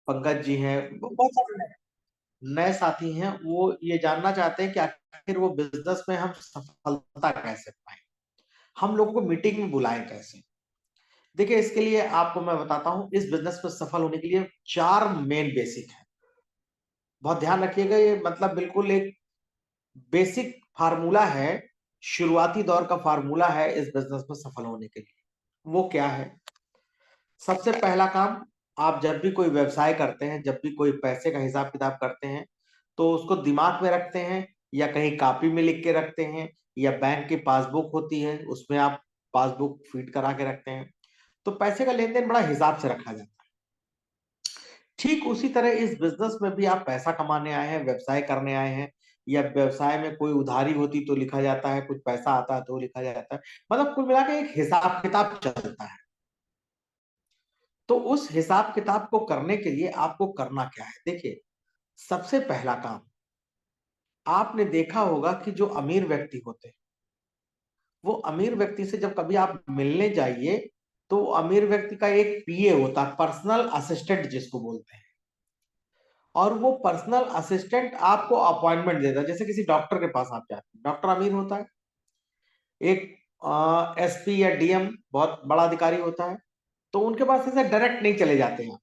पंकज जी हैं, बहुत सारे नए साथी हैं। वो ये जानना चाहते हैं कि आखिर वो बिजनेस में हम सफलता कैसे पाए, हम लोगों को मीटिंग में बुलाएं कैसे। देखिए, इसके लिए आपको मैं बताता हूं, इस बिजनेस में सफल होने के लिए चार मेन बेसिक है। बहुत ध्यान रखिएगा, ये मतलब बिल्कुल एक बेसिक फार्मूला है, शुरुआती दौर का फार्मूला है इस बिजनेस में सफल होने के लिए। वो क्या है? सबसे पहला काम, आप जब भी कोई व्यवसाय करते हैं, जब भी कोई पैसे का हिसाब किताब करते हैं, तो उसको दिमाग में रखते हैं या कहीं कॉपी में लिख के रखते हैं, या बैंक की पासबुक होती है उसमें आप पासबुक फीड करा के रखते हैं। तो पैसे का लेन देन बड़ा हिसाब से रखा जाता है। ठीक उसी तरह इस बिजनेस में भी आप पैसा कमाने आए हैं, व्यवसाय करने आए हैं, या व्यवसाय में कोई उधारी होती तो लिखा जाता है, कुछ पैसा आता है तो लिखा जाता है। मतलब कुल मिला के एक हिसाब किताब चलता है। तो उस हिसाब किताब को करने के लिए आपको करना क्या है? देखिए, सबसे पहला काम, आपने देखा होगा कि जो अमीर व्यक्ति होते हैं, वो अमीर व्यक्ति से जब कभी आप मिलने जाइए, तो अमीर व्यक्ति का एक पीए होता है, पर्सनल असिस्टेंट जिसको बोलते हैं। और वो पर्सनल असिस्टेंट आपको अपॉइंटमेंट देता है। जैसे किसी डॉक्टर के पास आप जाते हैं, डॉक्टर अमीर होता है, एक एसपी या डीएम बहुत बड़ा अधिकारी होता है, तो उनके पास ऐसे डायरेक्ट नहीं चले जाते हैं।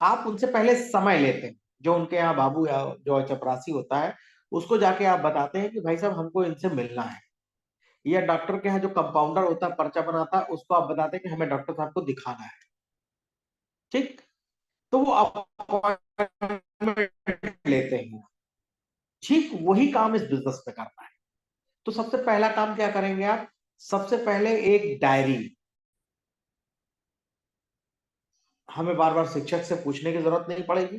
आप उनसे पहले समय लेते हैं। जो उनके यहाँ बाबू या जो चपरासी होता है, उसको जाके आप बताते हैं कि भाई साहब हमको इनसे मिलना है। या डॉक्टर के यहाँ जो कंपाउंडर होता है, पर्चा बनाता है, उसको आप बताते हैं कि हमें डॉक्टर साहब को दिखाना है। ठीक, तो वो अपॉइंटमेंट लेते हैं। ठीक वही काम इस बिजनेस में करना है। तो सबसे पहला काम क्या करेंगे आप? सबसे पहले एक डायरी, हमें बार बार शिक्षक से पूछने की जरूरत नहीं पड़ेगी।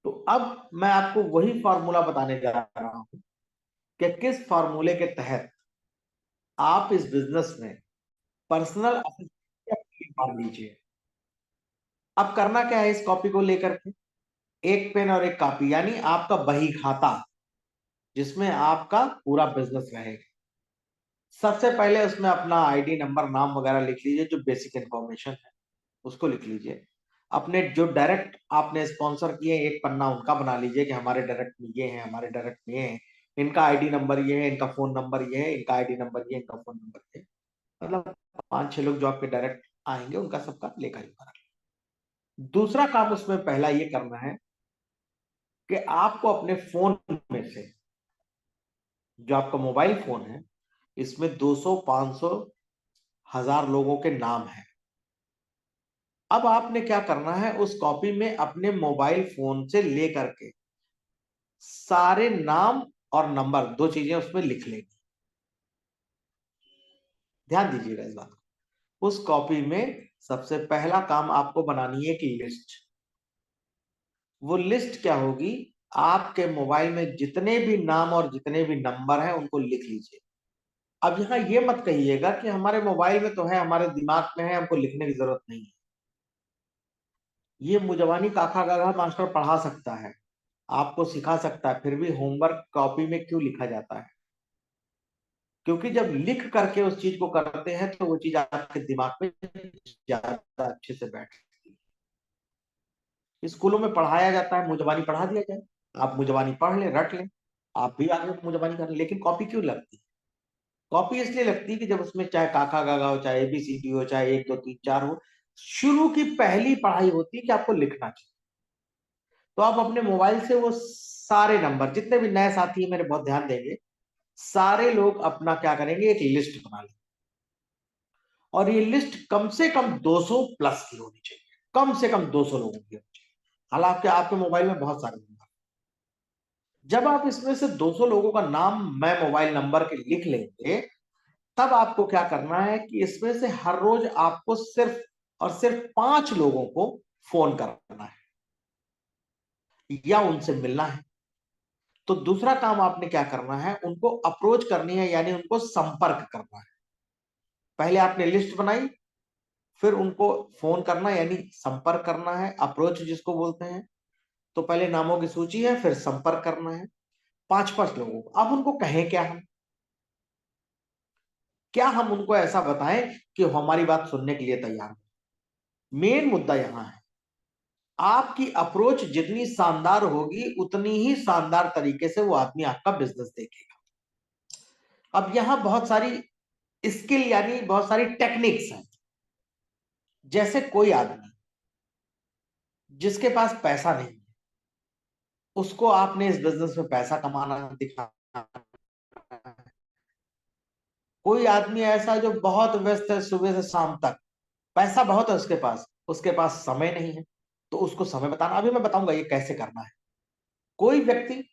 तो अब मैं आपको वही फॉर्मूला बताने जा रहा हूं कि किस फॉर्मूले के तहत आप इस बिजनेस में पर्सनल असिस्टेंट मार लीजिए। अब करना क्या है? इस कॉपी को लेकर के एक पेन और एक कॉपी, यानी आपका बही खाता, जिसमें आपका पूरा बिजनेस रहेगा। सबसे पहले उसमें अपना आईडी नंबर, नाम वगैरह लिख लीजिए, जो बेसिक इंफॉर्मेशन है उसको लिख लीजिए। अपने जो डायरेक्ट आपने स्पॉन्सर किए, एक पन्ना उनका बना लीजिए कि हमारे डायरेक्ट में ये हैं, हमारे डायरेक्ट में ये हैं, इनका आईडी नंबर ये है, इनका फोन नंबर ये है, इनका आईडी नंबर ये, इनका फोन नंबर ये। मतलब 5-6 लोग जो आपके डायरेक्ट आएंगे, उनका सबका लेखा जोखा। दूसरा काम उसमें पहला ये करना है कि आपको अपने फोन में से, जो आपका मोबाइल फोन है, इसमें 200, 500, 1000 लोगों के नाम है। अब आपने क्या करना है? उस कॉपी में अपने मोबाइल फोन से लेकर के सारे नाम और नंबर, दो चीजें उसमें लिख लेंगे। ध्यान दीजिएगा इस बात को। उस कॉपी में सबसे पहला काम आपको बनानी है कि लिस्ट। वो लिस्ट क्या होगी? आपके मोबाइल में जितने भी नाम और जितने भी नंबर हैं, उनको लिख लीजिए। अब यहाँ ये मत कहिएगा कि हमारे मोबाइल में तो है, हमारे दिमाग में है, हमको लिखने की जरूरत नहीं है। ये मुजवानी काका गागा मास्टर पढ़ा सकता है, आपको सिखा सकता है, फिर भी होमवर्क कॉपी में क्यों लिखा जाता है? क्योंकि जब लिख करके उस चीज को करते हैं, तो वो चीज आपके दिमाग में ज्यादा अच्छे से बैठती है। स्कूलों में पढ़ाया जाता है, मुजबानी पढ़ा दिया जाए, आप मुजबानी पढ़ लें, रट लें, आप भी आगे मुजबानी कर लें। लेकिन कॉपी क्यों लगती है? कॉपी इसलिए लगती है कि जब उसमें चाहे काका गागा हो, चाहे एबीसीडी हो, चाहे 1 2 3 4 हो, शुरू की पहली पढ़ाई होती है कि आपको लिखना चाहिए। तो आप अपने मोबाइल से वो सारे नंबर, जितने भी नए साथी हैं मेरे, बहुत ध्यान देंगे, सारे लोग अपना क्या करेंगे? एक लिस्ट बना लेंगे। और ये लिस्ट कम से कम 200 प्लस की होनी चाहिए, कम से कम 200 लोगों की होनी चाहिए। हालांकि आपके मोबाइल में बहुत सारे नंबर, जब आप इसमें से 200 लोगों का नाम मैं मोबाइल नंबर के लिख लेंगे, तब आपको क्या करना है कि इसमें से हर रोज आपको सिर्फ और सिर्फ 5 लोगों को फोन करना है या उनसे मिलना है। तो दूसरा काम आपने क्या करना है? उनको अप्रोच करनी है, यानी उनको संपर्क करना है। पहले आपने लिस्ट बनाई, फिर उनको फोन करना यानी संपर्क करना है, अप्रोच जिसको बोलते हैं। तो पहले नामों की सूची है, फिर संपर्क करना है 5-5 लोगों को। अब उनको कहें क्या? हम क्या हम उनको ऐसा बताएं कि हमारी बात सुनने के लिए तैयार हो? मेन मुद्दा यहां है। आपकी अप्रोच जितनी शानदार होगी उतनी ही शानदार तरीके से वो आदमी आपका बिजनेस देखेगा। अब यहां बहुत सारी स्किल यानी बहुत सारी टेक्निक्स हैं। जैसे कोई आदमी जिसके पास पैसा नहीं है, उसको आपने इस बिजनेस में पैसा कमाना दिखाना है। कोई आदमी ऐसा जो बहुत व्यस्त है सुबह से शाम तक, पैसा बहुत है उसके पास समय नहीं है, तो उसको समय बताना। अभी मैं बताऊंगा ये कैसे करना है। कोई व्यक्ति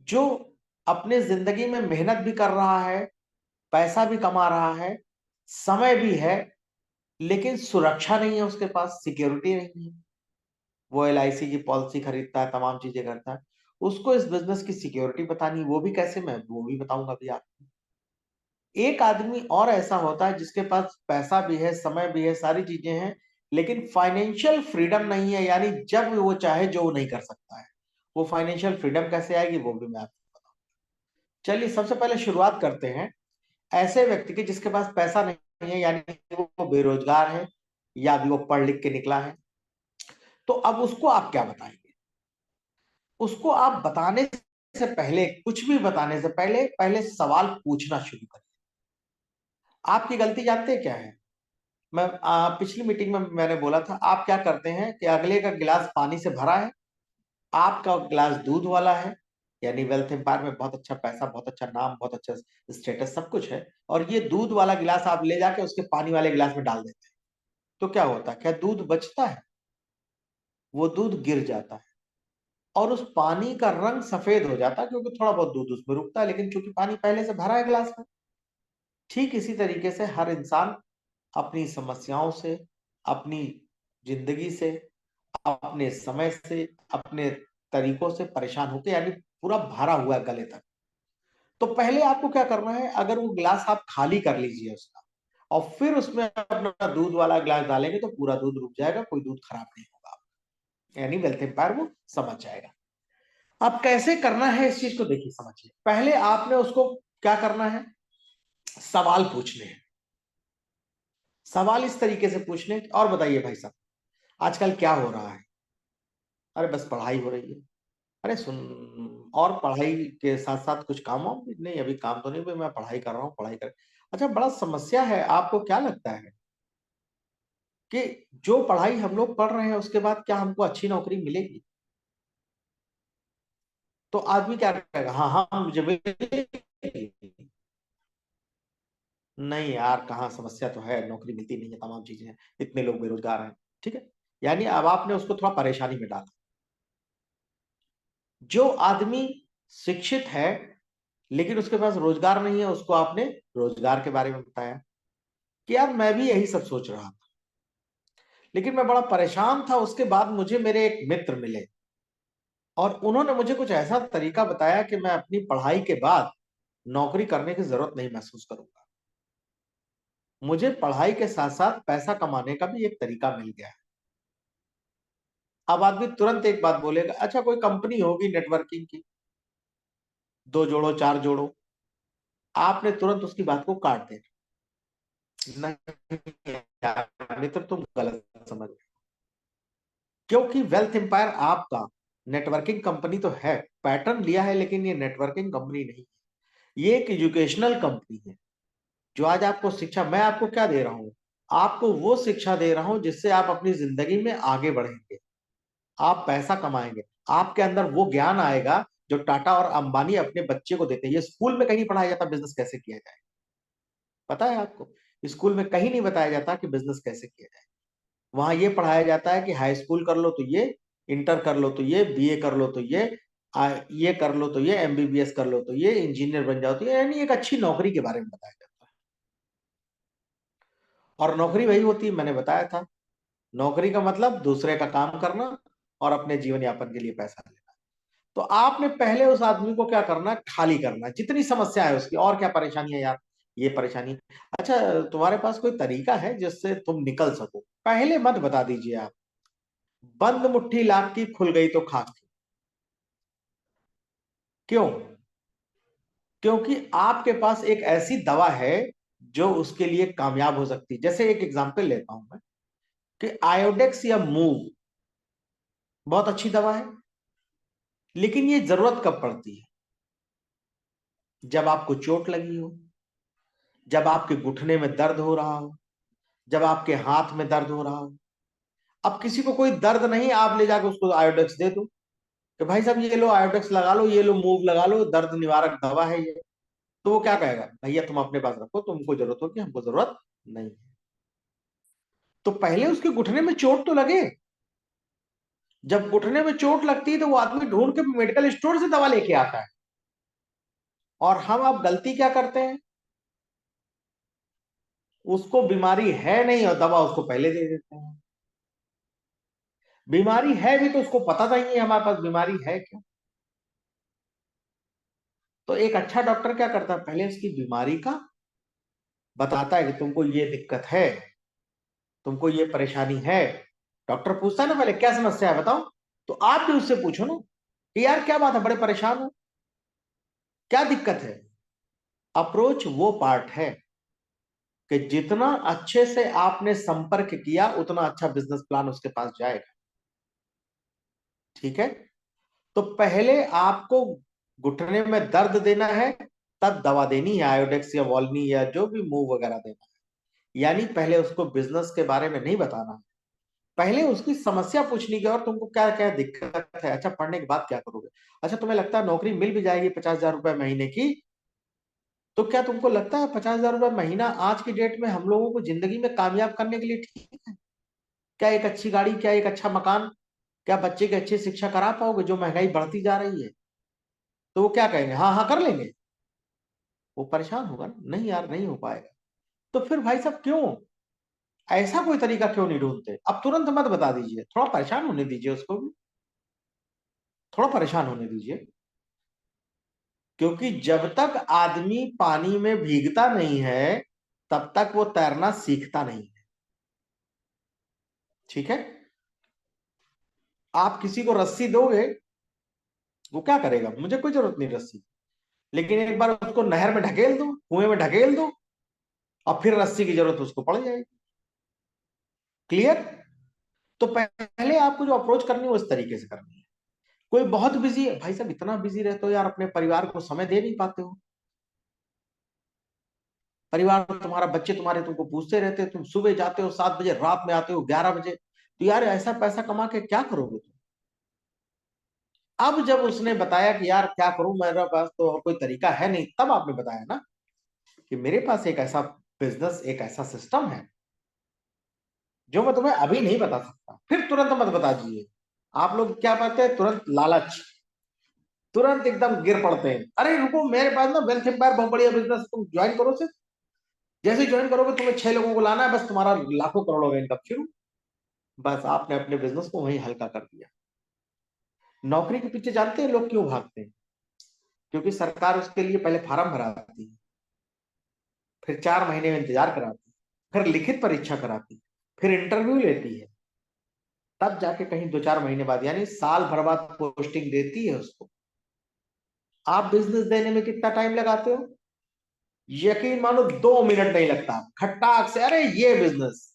जो अपने जिंदगी में मेहनत भी कर रहा है, पैसा भी कमा रहा है, समय भी है, लेकिन सुरक्षा नहीं है, उसके पास सिक्योरिटी नहीं है। वो LIC की पॉलिसी खरीदता है, तमाम चीजें करता है, उसको इस बिजनेस की सिक्योरिटी बतानी, वो भी कैसे, मैं वो भी बताऊंगा अभी आपको। एक आदमी और ऐसा होता है जिसके पास पैसा भी है, समय भी है, सारी चीजें हैं, लेकिन फाइनेंशियल फ्रीडम नहीं है, यानी जब वो चाहे जो वो नहीं कर सकता है। वो फाइनेंशियल फ्रीडम कैसे आएगी वो भी मैं आपको बताऊंगा। चलिए सबसे पहले शुरुआत करते हैं ऐसे व्यक्ति की जिसके पास पैसा नहीं है, यानी वो बेरोजगार है या अभी वो पढ़ लिख के निकला है। तो अब उसको आप क्या बताएंगे? उसको आप बताने से पहले, कुछ भी बताने से पहले पहले सवाल पूछना शुरू करें। आपकी गलती जानते हैं क्या है? मैं पिछली मीटिंग में मैंने बोला था, आप क्या करते हैं कि अगले का गिलास पानी से भरा है, आपका गिलास दूध वाला है, यानी वेल्थ एम्पायर में बहुत अच्छा पैसा, बहुत अच्छा नाम, बहुत अच्छा स्टेटस, सब कुछ है, और ये दूध वाला गिलास आप ले जाके उसके पानी वाले गिलास में डाल देते हैं। तो क्या होता है? क्या दूध बचता है? वो दूध गिर जाता है और उस पानी का रंग सफेद हो जाता है, क्योंकि थोड़ा बहुत दूध उसमें रुकता है, लेकिन चूंकि पानी पहले से भरा है गिलास में। ठीक इसी तरीके से हर इंसान अपनी समस्याओं से, अपनी जिंदगी से, अपने समय से, अपने तरीकों से परेशान होकर, यानी पूरा भरा हुआ है गले तक। तो पहले आपको क्या करना है, अगर वो गिलास आप खाली कर लीजिए उसका, और फिर उसमें अपना दूध वाला गिलास डालेंगे तो पूरा दूध रुक जाएगा, कोई दूध खराब नहीं होगा, यानी वेल्थ एम्पायर वो समझ जाएगा। अब कैसे करना है इस चीज को देखिए, समझिए। पहले आपने उसको क्या करना है, सवाल पूछने हैं। सवाल इस तरीके से पूछने, और बताइए भाई साहब आजकल क्या हो रहा है? अरे बस पढ़ाई हो रही है। अरे सुन, और पढ़ाई के साथ साथ कुछ काम वाम भी? नहीं अभी काम तो नहीं, भाई मैं पढ़ाई कर रहा हूँ, पढ़ाई कर। अच्छा बड़ा समस्या है, आपको क्या लगता है कि जो पढ़ाई हम लोग पढ़ रहे हैं उसके बाद क्या हमको अच्छी नौकरी मिलेगी? तो आदमी क्या कहेगा, हाँ हाँ मुझे मिलेगी। नहीं यार, कहाँ, समस्या तो है, नौकरी मिलती नहीं है, तमाम चीजें हैं, इतने लोग बेरोजगार हैं। ठीक है, यानी अब आपने उसको थोड़ा परेशानी में डाला। जो आदमी शिक्षित है लेकिन उसके पास रोजगार नहीं है, उसको आपने रोजगार के बारे में बताया कि यार मैं भी यही सब सोच रहा था, लेकिन मैं बड़ा परेशान था। उसके बाद मुझे मेरे एक मित्र मिले और उन्होंने मुझे कुछ ऐसा तरीका बताया कि मैं अपनी पढ़ाई के बाद नौकरी करने की जरूरत नहीं महसूस करूंगा। मुझे पढ़ाई के साथ साथ पैसा कमाने का भी एक तरीका मिल गया है। अब आदमी तुरंत एक बात बोलेगा, अच्छा कोई कंपनी होगी नेटवर्किंग की, दो जोड़ो चार जोड़ो। आपने तुरंत उसकी बात को काट देना, नहीं यार, मित्र तुम गलत समझ रहे हो। क्योंकि वेल्थ एम्पायर आपका नेटवर्किंग कंपनी तो है, पैटर्न लिया है, लेकिन ये नेटवर्किंग कंपनी नहीं है, ये एक एजुकेशनल कंपनी है। जो आज आपको शिक्षा, मैं आपको क्या दे रहा हूं, आपको वो शिक्षा दे रहा हूं जिससे आप अपनी जिंदगी में आगे बढ़ेंगे, आप पैसा कमाएंगे, आपके अंदर वो ज्ञान आएगा जो टाटा और अंबानी अपने बच्चे को देते हैं। ये स्कूल में कहीं नहीं पढ़ाया जाता बिजनेस कैसे किया जाए, पता है आपको? स्कूल में कहीं नहीं बताया जाता कि बिजनेस कैसे किया जाए। वहां ये पढ़ाया जाता है कि हाई स्कूल कर लो तो ये, इंटर कर लो तो ये, BA कर लो तो ये कर लो तो ये, MBBS कर लो तो ये, इंजीनियर बन जाओ तो ये, यानी एक अच्छी नौकरी के बारे में बताया जाता है। और नौकरी वही होती है, मैंने बताया था, नौकरी का मतलब दूसरे का काम करना और अपने जीवन यापन के लिए पैसा लेना। तो आपने पहले उस आदमी को क्या करना है, खाली करना है जितनी समस्या है उसकी, और क्या परेशानी है यार, ये परेशानी। अच्छा तुम्हारे पास कोई तरीका है जिससे तुम निकल सको? पहले मत बता दीजिए आप, बंद मुट्ठी लाख की खुल गई तो खाक थी। क्यों? क्योंकि आपके पास एक ऐसी दवा है जो उसके लिए कामयाब हो सकती है। जैसे एक एग्जांपल लेता हूं मैं, कि आयोडेक्स या मूव, बहुत अच्छी दवा है, लेकिन ये जरूरत कब पड़ती है? जब आपको चोट लगी हो, जब आपके घुटने में दर्द हो रहा हो, जब आपके हाथ में दर्द हो रहा हो। अब किसी को कोई दर्द नहीं, आप ले जाकर उसको आयोडेक्स दे दो कि भाई साहब ये लो आयोडेक्स लगा लो, ये लो मूव लगा लो, दर्द निवारक दवा है ये। तो वो क्या कहेगा, भैया तुम अपने पास रखो, तुमको जरूरत होगी, हमको जरूरत नहीं है। तो पहले उसके घुटने में चोट तो लगे। जब घुटने में चोट लगती है तो वो आदमी ढूंढ के मेडिकल स्टोर से दवा लेके आता है। और हम अब गलती क्या करते हैं, उसको बीमारी है नहीं और दवा उसको पहले दे देते हैं। बीमारी है भी तो उसको पता नहीं है हमारे पास बीमारी है क्या। तो एक अच्छा डॉक्टर क्या करता है, पहले उसकी बीमारी का बताता है कि तुमको ये दिक्कत है, तुमको ये परेशानी है। डॉक्टर पूछता है ना पहले क्या समस्या है बताओ। तो आप भी उससे पूछो ना कि यार क्या बात है, बड़े परेशान हो, क्या दिक्कत है। अप्रोच वो पार्ट है कि जितना अच्छे से आपने संपर्क किया उतना अच्छा बिजनेस प्लान उसके पास जाएगा। ठीक है। तो पहले आपको घुटने में दर्द देना है, तब दवा देनी है, आयोडेक्स या वॉल्नी या जो भी मूव वगैरह देना है। यानी पहले उसको बिजनेस के बारे में नहीं बताना है, पहले उसकी समस्या पूछनी है और तुमको क्या क्या दिक्कत है। अच्छा पढ़ने के बाद क्या करोगे? अच्छा तुम्हें लगता है नौकरी मिल भी जाएगी 50,000 रुपए महीने की, तो क्या तुमको लगता है 50,000 रुपए महीना आज की डेट में हम लोगों को जिंदगी में कामयाब करने के लिए ठीक है? क्या एक अच्छी गाड़ी, क्या एक अच्छा मकान, क्या बच्चे की अच्छी शिक्षा करा पाओगे जो महंगाई बढ़ती जा रही है? तो वो क्या कहेंगे, हाँ हाँ कर लेंगे। वो परेशान होगा ना, नहीं यार नहीं हो पाएगा। तो फिर भाई साहब क्यों ऐसा कोई तरीका क्यों नहीं ढूंढते? अब तुरंत मत बता दीजिए, थोड़ा परेशान होने दीजिए उसको भी, थोड़ा परेशान होने दीजिए। क्योंकि जब तक आदमी पानी में भीगता नहीं है तब तक वो तैरना सीखता नहीं है। ठीक है। आप किसी को रस्सी दोगे, वो क्या करेगा, मुझे कोई जरूरत नहीं रस्सी, लेकिन एक बार उसको नहर में ढकेल दो, कुएं में ढकेल दो, और फिर रस्सी की जरूरत उसको पड़ जाएगी। क्लियर। तो पहले आपको जो अप्रोच करनी है वो इस तरीके से करनी है। कोई बहुत बिजी है, भाई साहब इतना बिजी रहते हो यार, अपने परिवार को समय दे नहीं पाते हो। परिवार में तुम्हारा बच्चे तुम्हारे तुमको पूछते रहते हो, तुम सुबह जाते हो 7 बजे, रात में आते हो 11 बजे, तो यार ऐसा पैसा कमा के क्या करोगे तुम? अब जब उसने बताया कि यार क्या करूं, मेरे पास तो और कोई तरीका है नहीं, तब आपने बताया ना कि मेरे पास एक ऐसा बिजनेस, एक ऐसा सिस्टम है जो मैं तुम्हें अभी नहीं बता सकता। फिर तुरंत मत बता दीजिए। आप लोग क्या पाते हैं, तुरंत लालच, तुरंत एकदम गिर पड़ते हैं, अरे रुको मेरे पास ना वेल्थ एम्पायर बहुत बढ़िया बिजनेस, तुम ज्वाइन करो सिर्फ। जैसे ज्वाइन करोगे तुम्हें 6 लोगों को लाना है, बस तुम्हारा लाखों करोड़ों का इनकम शुरू। बस आपने अपने बिजनेस को वहीं हल्का कर दिया। नौकरी के पीछे जानते हैं लोग क्यों भागते हैं? क्योंकि सरकार उसके लिए पहले फार्म भराती है, फिर 4 महीने में इंतजार कराती, फिर लिखित परीक्षा कराती, फिर इंटरव्यू लेती है, तब जाके कहीं 2-4 महीने बाद यानी साल भर बाद पोस्टिंग देती है उसको। आप बिजनेस देने में कितना टाइम लगाते हो? यकीन मानो 2 मिनट नहीं लगता, खट्टाक से अरे ये बिजनेस।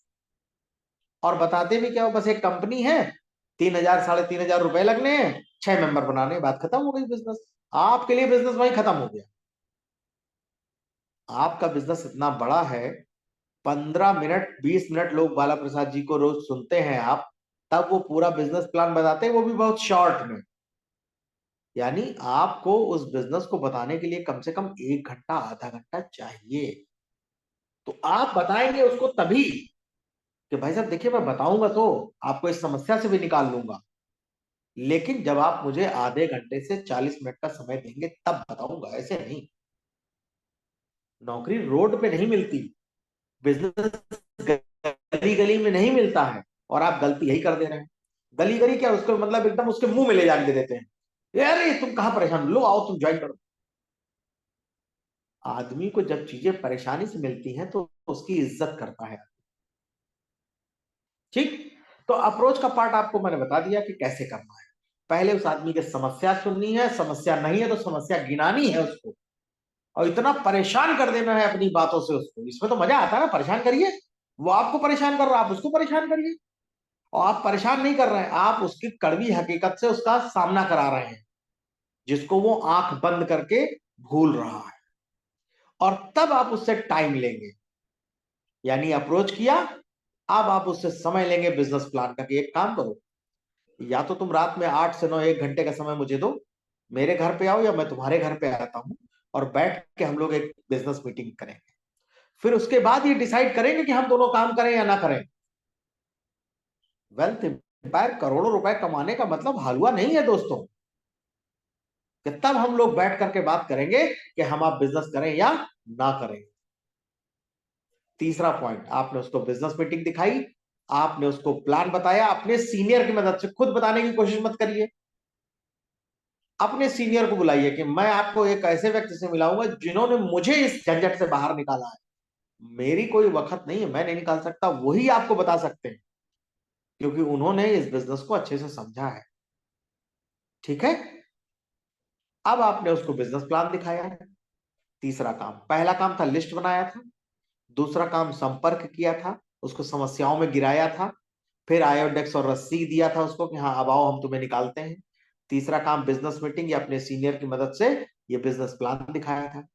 और बताते भी क्या हो, बस एक कंपनी है, 3,000 3,500 रुपए लगने हैं, 6 मेंबर बनाने, बात खत्म हो गई बिजनेस। आपके लिए बिजनेस वहीं खत्म हो गया। आपका बिजनेस इतना बड़ा है, 15 मिनट 20 मिनट लोग बाला प्रसाद जी को रोज सुनते हैं आप, तब वो पूरा बिजनेस प्लान बताते हैं, वो भी बहुत शॉर्ट में। यानी आपको उस बिजनेस को बताने के लिए कम से कम 1 घंटा आधा घंटा चाहिए। तो आप बताएंगे उसको तभी कि भाई साहब देखिए मैं बताऊंगा तो आपको इस समस्या से भी निकाल लूंगा, लेकिन जब आप मुझे आधे घंटे से 40 मिनट का समय देंगे तब बताऊंगा, ऐसे नहीं। नौकरी रोड पे नहीं मिलती, बिजनेस गली गली में नहीं मिलता है। और आप गलती यही कर दे रहे हैं। गली गली क्या, उसको मतलब एकदम उसके मुंह में ले जाके दे देते हैं, अरे तुम कहाँ परेशान, लो आओ तुम ज्वाइन करो। आदमी को जब चीजें परेशानी से मिलती हैं तो उसकी इज्जत करता है। ठीक। तो अप्रोच का पार्ट आपको मैंने बता दिया कि कैसे करना है। पहले उस आदमी की समस्या सुननी है, समस्या नहीं है तो समस्या गिनानी है उसको, और इतना परेशान कर देना है अपनी बातों से उसको। इसमें तो मजा आता है ना, परेशान करिए। वो आपको परेशान कर रहा है, आप उसको परेशान करिए। और आप परेशान नहीं कर रहे हैं, आप उसकी कड़वी हकीकत से उसका सामना करा रहे हैं, जिसको वो आंख बंद करके भूल रहा है। और तब आप उससे टाइम लेंगे, यानी अप्रोच किया, अब आप उससे समय लेंगे बिजनेस प्लान का कि एक काम करो, या तो तुम रात में 8 से 9 1 घंटे का समय मुझे दो, मेरे घर पे आओ या मैं तुम्हारे घर पे आता हूं, और बैठ के हम लोग एक बिजनेस मीटिंग करेंगे। फिर उसके बाद ये डिसाइड करेंगे कि हम दोनों काम करें या ना करें। वेल्थ एम्पायर करोड़ों रुपए कमाने का मतलब हलवा नहीं है दोस्तों, कि तब हम लोग बैठ करके बात करेंगे कि हम आप बिजनेस करें या ना करें। तीसरा पॉइंट, आपने उसको बिजनेस मीटिंग दिखाई, आपने उसको प्लान बताया, अपने सीनियर की मदद से, खुद बताने की कोशिश मत करिए, अपने सीनियर को बुलाइए कि मैं आपको एक ऐसे व्यक्ति से मिलाऊंगा जिन्होंने मुझे इस झंझट से बाहर निकाला है, मेरी कोई वक्त नहीं है, मैं नहीं निकाल सकता, वही आपको बता सकते हैं, क्योंकि उन्होंने इस बिजनेस को अच्छे से समझा है। ठीक है, अब आपने उसको बिजनेस प्लान दिखाया है। तीसरा काम, पहला काम था लिस्ट बनाया था, दूसरा काम संपर्क किया था, उसको समस्याओं में गिराया था, फिर आयोडेक्स और रस्सी दिया था उसको कि हाँ अब आओ हम तुम्हें निकालते हैं। तीसरा काम बिजनेस मीटिंग या अपने सीनियर की मदद से ये बिजनेस प्लान दिखाया था।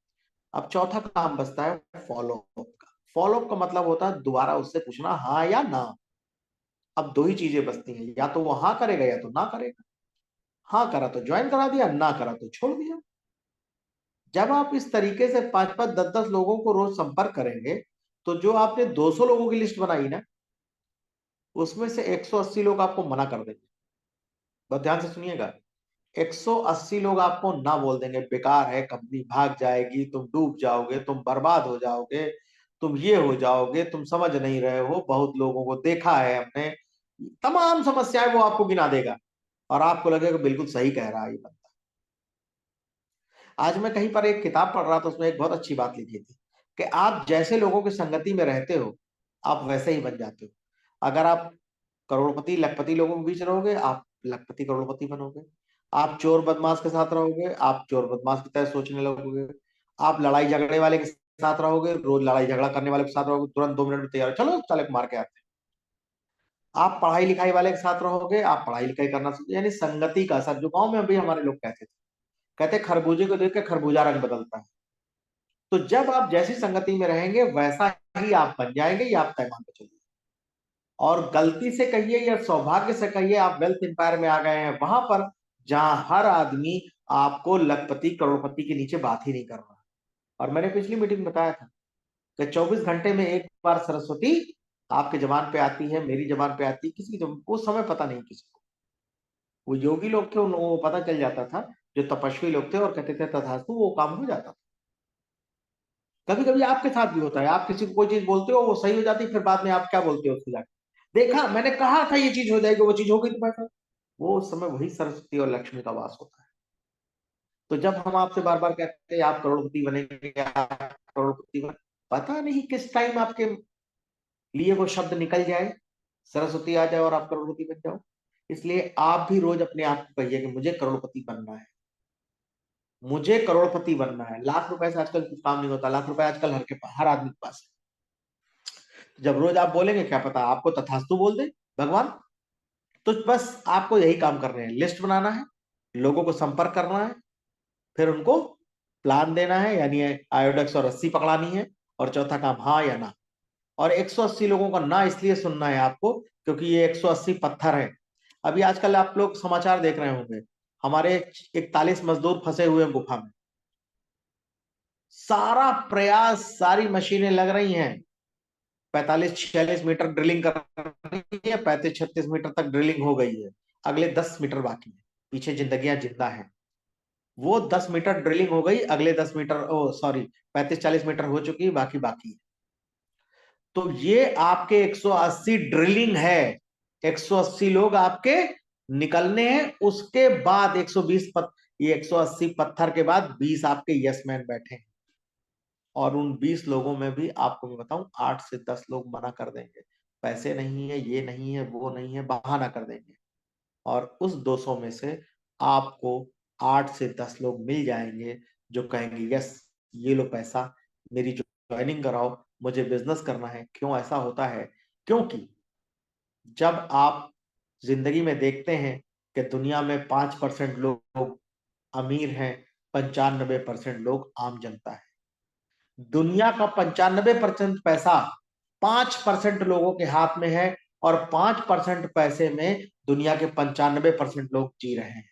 अब चौथा काम बचता है फॉलोअप का। फॉलोअप का मतलब होता है दोबारा उससे पूछना हाँ या ना। अब दो ही चीजें बचती हैं, या तो वो हाँ करेगा या तो ना करेगा। हाँ करा तो ज्वाइन करा दिया, ना करा तो छोड़ दिया। जब आप इस तरीके से 5 5 10 10 लोगों को रोज संपर्क करेंगे, तो जो आपने 200 लोगों की लिस्ट बनाई ना, उसमें से 180 लोग आपको मना कर देंगे। बहुत ध्यान से सुनिएगा, 180 लोग आपको ना बोल देंगे, बेकार है, कंपनी भाग जाएगी, तुम डूब जाओगे, तुम बर्बाद हो जाओगे, तुम ये हो जाओगे, तुम समझ नहीं रहे हो, बहुत लोगों को देखा है हमने, तमाम समस्याएं वो आपको गिना देगा, और आपको लगेगा बिल्कुल सही कह रहा है ये बंदा। आज मैं कहीं पर एक किताब पढ़ रहा था, उसमें एक बहुत अच्छी बात लिखी थी कि आप जैसे लोगों की संगति में रहते हो, आप वैसे ही बन जाते हो। अगर आप करोड़पति लखपति लोगों के बीच रहोगे, आप लखपति करोड़पति बनोगे। आप चोर बदमाश के साथ रहोगे, आप चोर बदमाश की तरह सोचने लगोगे। आप लड़ाई झगड़े वाले के साथ रहोगे, रोज लड़ाई झगड़ा करने वाले के साथ रहोगे, तुरंत 2 मिनट में तैयार, चलो चले मार के आते हैं। आप पढ़ाई लिखाई वाले के साथ रहोगे, आप पढ़ाई लिखाई करना सीखो। यानी संगति का असर, जो गांव में अभी हमारे लोग कहते थे, कहते खरबूजे को देख के खरबूजा रंग बदलता है। तो जब आप जैसी संगति में रहेंगे वैसा ही आप बन जाएंगे, ये आप तय मान के चलिए। और गलती से कहिए या सौभाग्य से कहिए, आप वेल्थ एम्पायर में आ गए हैं वहां पर जहां हर आदमी आपको लखपति करोड़पति के नीचे बात ही नहीं कर रहा। और मैंने पिछली मीटिंग में बताया था कि 24 घंटे में एक बार सरस्वती आपके जबान पे आती है, मेरी जबान पे आती है, किसी की वो समय पता नहीं किसी को। वो योगी लोग थे, उन लोगों को पता चल जाता था, जो तपस्वी लोग थे और कहते थे तथास्तु, वो काम हो जाता था। कभी कभी आपके साथ भी होता है, आप किसी को कोई चीज बोलते हो, वो सही हो जाती है, फिर बाद में आप क्या बोलते हो उसको जाके, देखा मैंने कहा था ये चीज हो जाएगी, वो चीज हो गई तुम्हारे साथ। वो उस समय वही सरस्वती और लक्ष्मी का वास होता है। तो जब हम आपसे बार बार कहते हैं आप करोड़पति बनेंगे, आप करोड़पति बने, पता नहीं किस टाइम आपके लिए वो शब्द निकल जाए, सरस्वती आ जाए और आप करोड़पति बन जाओ। इसलिए आप भी रोज अपने आप को कहिए कि मुझे करोड़पति बनना है, मुझे करोड़पति बनना है। लाख रुपए से आजकल कुछ काम नहीं होता, लाख रुपए आजकल हर आदमी के पास है। जब रोज आप बोलेंगे, क्या पता आपको तथास्तु बोल दे भगवान। तो बस आपको यही काम करने हैं, लिस्ट बनाना है, लोगों को संपर्क करना है, फिर उनको प्लान देना है, यानी आयोडेक्स और रस्सी पकड़ानी है, और चौथा काम हाँ या ना। और 180 लोगों का ना इसलिए सुनना है आपको, क्योंकि ये 180 पत्थर है। अभी आजकल आप लोग समाचार देख रहे होंगे, हमारे 41 मजदूर फंसे हुए हैं गुफा में। सारा प्रयास, सारी मशीनें लग रही हैं, 45 46 मीटर ड्रिलिंग कर रही है, 35 36 मीटर तक ड्रिलिंग हो गई है, अगले 10 मीटर बाकी है, पीछे जिंदगियां जिंदा हैं। वो 10 मीटर ड्रिलिंग हो गई, अगले 10 मीटर, ओ सॉरी, 35 40 मीटर हो चुकी है, बाकी बाकी है। तो ये आपके 180 ड्रिलिंग है, 180 लोग आपके निकलने हैं, उसके बाद 120 ये 180 पत्थर के बाद 20 आपके यस मैन बैठे हैं। और उन 20 लोगों में भी आपको मैं बताऊं, 8 से 10 लोग मना कर देंगे, पैसे नहीं है, ये नहीं है, वो नहीं है, बहाना कर देंगे। और उस 200 में से आपको 8 से 10 लोग मिल जाएंगे जो कहेंगे यस, ये लो पैसा, मेरी ज्वाइनिंग कराओ, मुझे बिजनेस करना है। क्यों ऐसा होता है? क्योंकि जब आप जिंदगी में देखते हैं कि दुनिया में 5% लोग अमीर हैं, 95% लोग आम जनता है। दुनिया का 95% पैसा 5% लोगों के हाथ में है, और 5% पैसे में दुनिया के 95% लोग जी रहे हैं।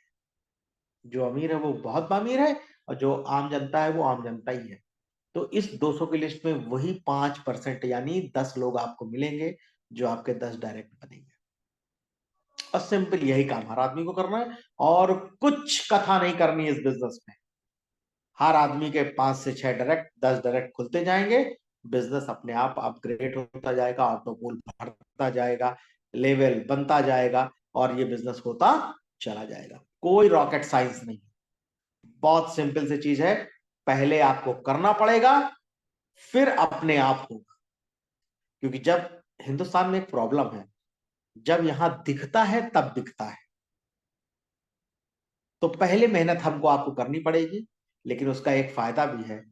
जो अमीर है वो बहुत अमीर है, और जो आम जनता है वो आम जनता ही है। तो इस 200 की लिस्ट में वही 5% यानी 10 लोग आपको मिलेंगे जो आपके 10 डायरेक्ट बनेंगे। और सिंपल यही काम हर आदमी को करना है, और कुछ कथा नहीं करनी है इस बिजनेस में। हर आदमी के 5 से 6 डायरेक्ट, 10 डायरेक्ट खुलते जाएंगे, बिजनेस अपने आप अपग्रेड होता जाएगा, ऑटोमोल बढ़ता जाएगा, लेवल बनता जाएगा, और ये बिजनेस होता चला जाएगा। कोई रॉकेट साइंस नहीं, बहुत सिंपल सी चीज है। पहले आपको करना पड़ेगा, फिर अपने आप होगा। क्योंकि जब हिंदुस्तान में एक प्रॉब्लम है, जब यहां दिखता है तब बिकता है। तो पहले मेहनत हमको आपको करनी पड़ेगी, लेकिन उसका एक फायदा भी है।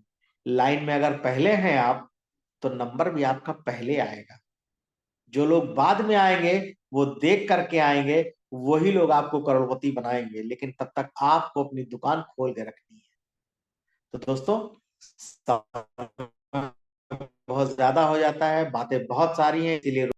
लाइन में अगर पहले हैं आप, तो नंबर भी आपका पहले आएगा। जो लोग बाद में आएंगे वो देख करके आएंगे, वही लोग आपको करोड़पति बनाएंगे, लेकिन तब तक आपको अपनी दुकान खोल के रखनी है। तो दोस्तों, समय बहुत ज्यादा हो जाता है, बातें बहुत सारी हैं, इसीलिए